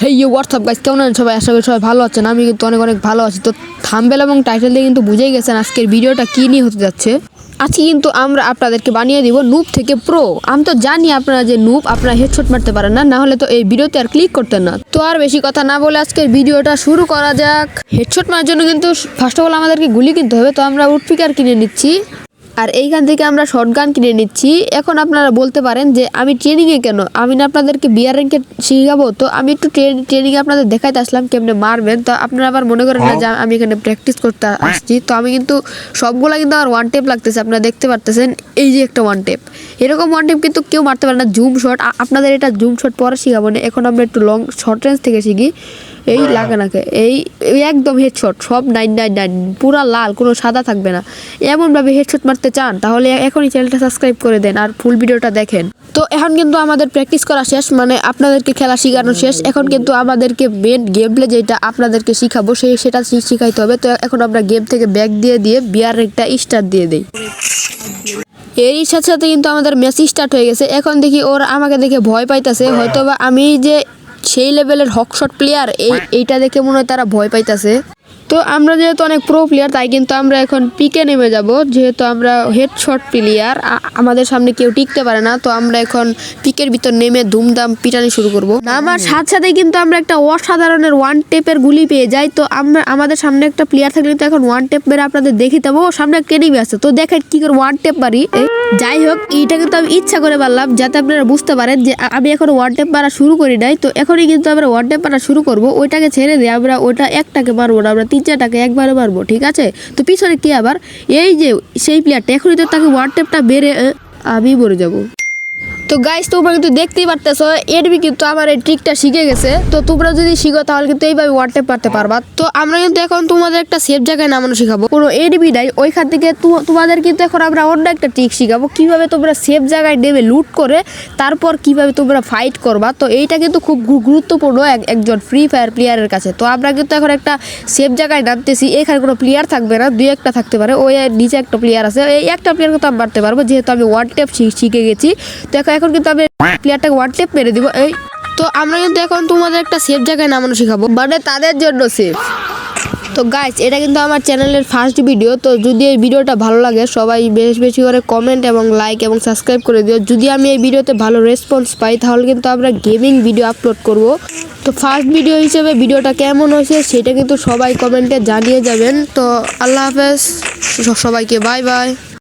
হেই WhatsApp guys, কেমন আছেন সবাই? আশা করি সবাই ভালো আছেন। আমি কিন্তু অনেক ভালো আছি। তো থাম্বনেল এবং টাইটেল দিয়ে কিন্তু বুঝেই গেছেন আজকের ভিডিওটা কী নিয়ে হতে যাচ্ছে। আজকে কিন্তু আমরা আপনাদেরকে বানিয়ে দিব নুব থেকে প্রো। আমি তো জানি আপনারা যে নুব, আপনারা হেডশট মারতে পারেন না, হলে তো এই ভিডিওতে আর ক্লিক করতেন না। তো আর বেশি কথা না বলে আজকের ভিডিওটা শুরু করা যাক। হেডশট মারার জন্য কিন্তু ফার্স্ট অফ অল আমাদেরকে গুলি কিনতে হবে। তো আমরা উডপিকার কিনে নিচ্ছি, আর এইখান থেকে আমরা শর্টগান কিনে নিচ্ছি। এখন আপনারা বলতে পারেন যে আমি ট্রেনিংয়ে কেন, আমি না আপনাদেরকে বিয়ার র্যাঙ্কে শিখাবো? তো আমি একটু ট্রেনিংয়ে আপনাদের দেখাইতে আসলাম কেমনে মারবেন। তো আপনারা আবার মনে করেন না যে আমি এখানে প্র্যাকটিস করতে আসছি। তো আমি কিন্তু সবগুলা কিন্তু আমার ওয়ান টেপ লাগতেছে, আপনারা দেখতে পারতেছেন। এই যে একটা ওয়ান টেপ, এরকম ওয়ান টেপ কিন্তু কেউ মারতে পারে না। জুম শট, আপনাদের এটা জুম শট পরে শিখাবো না, এখন আমরা একটু লং শর্ট রেঞ্জ থেকে শিখি। এই লাগে নাকে এই একদম হেডশট, সব 999 পুরা লাল, কোনো সাদা থাকবে না। এমনভাবে হেডশট মারতে চান তাহলে এখনই চ্যানেলটা সাবস্ক্রাইব করে দেন আর ফুল ভিডিওটা দেখেন। তো এখন কিন্তু আমাদের প্র্যাকটিস করা শেষ, মানে আপনাদেরকে খেলা শেখানো শেষ। এখন কিন্তু আমাদেরকে মেন গেম প্লে যেটা আপনাদেরকে শিখাবো সেটা শিখাইতে হবে। তো এখন আমরা গেম থেকে ব্যাক দিয়ে বিয়ার একটা স্টার্ট দিয়ে দিই। এরই সাথে সাথে কিন্তু আমাদের ম্যাচ স্টার্ট হয়ে গেছে। এখন দেখি ওরা আমাকে দেখে ভয় পাইতেছে, হয়তোবা আমি যে সেই লেভেলের হকশট প্লেয়ার এইটা দেখে মনে হয় তারা ভয় পাইতেছে। তো আমরা যেহেতু অনেক প্রো প্লেয়ার, তাই কিন্তু আমরা এখন পিকে নেমে যাব। যেহেতু আমরা হেডশট প্লেয়ার, আমাদের সামনে কেউ টিকতে পারে না। তো আমরা এখন পিকের ভিতর নেমে ধুমধাম পিটানি শুরু করব। নামার সাথে সাথেই কিন্তু আমরা একটা অসাধারণের ওয়ান টেপের গুলি পেয়ে যাই। তো আমরা আমাদের সামনে একটা প্লেয়ার থাকলে কিন্তু এখন ওয়ান টেপ মেরে আপনাদের দেখিয়ে দেবো। সামনে একটা এনিমি আছে, তো দেখেন কি করে ওয়ান টেপ মারি। যাই হোক, এইটা কিন্তু আমি ইচ্ছা করে পারলাম যাতে আপনারা বুঝতে পারেন যে আমি এখন ওয়ান টেপ মারা শুরু করি নাই। তো এখনই কিন্তু আমরা ওয়ান টেপ মারা শুরু করব। ওইটাকে ছেড়ে দিয়ে আমরা ওইটা একটাকে মারবো না, আমরা 3-4টাকে একবারে মারবো, ঠিক আছে? তো পিছনে কি আবার এই যে সেই প্লেয়ারটা, এখনই তো তাকে ওয়ান টেপটা বেড়ে আমি মরে যাবো। তো গাইস, তোমরা কিন্তু দেখতেই পারতেছো এডবি কিন্তু আমার এই ট্রিকটা শিখে গেছে। তো তোমরা যদি শিখো তাহলে কিন্তু এইভাবে ওয়ান টেপ পারতে পারবা। তো আমরা কিন্তু এখন তোমাদের একটা সেফ জায়গায় নামানো শিখাবো, কোনো এডবি নাই ওইখান থেকে। তোমাদের কিন্তু এখন আমরা অন্য একটা ট্রিক শিখাবো, কিভাবে তোমরা সেফ জায়গায় নেমে লুট করে তারপর কিভাবে তোমরা ফাইট করবা। তো এইটা কিন্তু খুব গুরুত্বপূর্ণ একজন ফ্রি ফায়ার প্লেয়ারের কাছে। তো আমরা কিন্তু এখন একটা সেফ জায়গায় নামতেছি। এখানে কোনো প্লেয়ার থাকবে না, 2-1টা থাকতে পারে। ওই নিচে একটা প্লেয়ার আছে, এই একটা প্লেয়ার কিন্তু আমি মারতে পারবো যেহেতু আমি ওয়ান টেপ শিখে গেছি। তো এখন কিন্তু আমি প্লেয়ারটাকে ওয়ান টেপ মেরে দিব। এই তো আমরা কিন্তু এখন তোমাদের একটা সেফ জায়গায় নামানো শিখাবো, মানে তাদের জন্য সেফ। তো গাইস, এটা কিন্তু আমার চ্যানেলের ফার্স্ট ভিডিও। তো যদি এই ভিডিওটা ভালো লাগে সবাই বেশি করে কমেন্ট এবং লাইক এবং সাবস্ক্রাইব করে দিও। যদি আমি এই ভিডিওতে ভালো রেসপন্স পাই তাহলে কিন্তু আমরা গেমিং ভিডিও আপলোড করব। তো ফার্স্ট ভিডিও হিসেবে ভিডিওটা কেমন হয়েছে সেটা কিন্তু সবাই কমেন্টে জানিয়ে যাবেন। তো আল্লাহ হাফেজ সবাইকে, বাই বাই।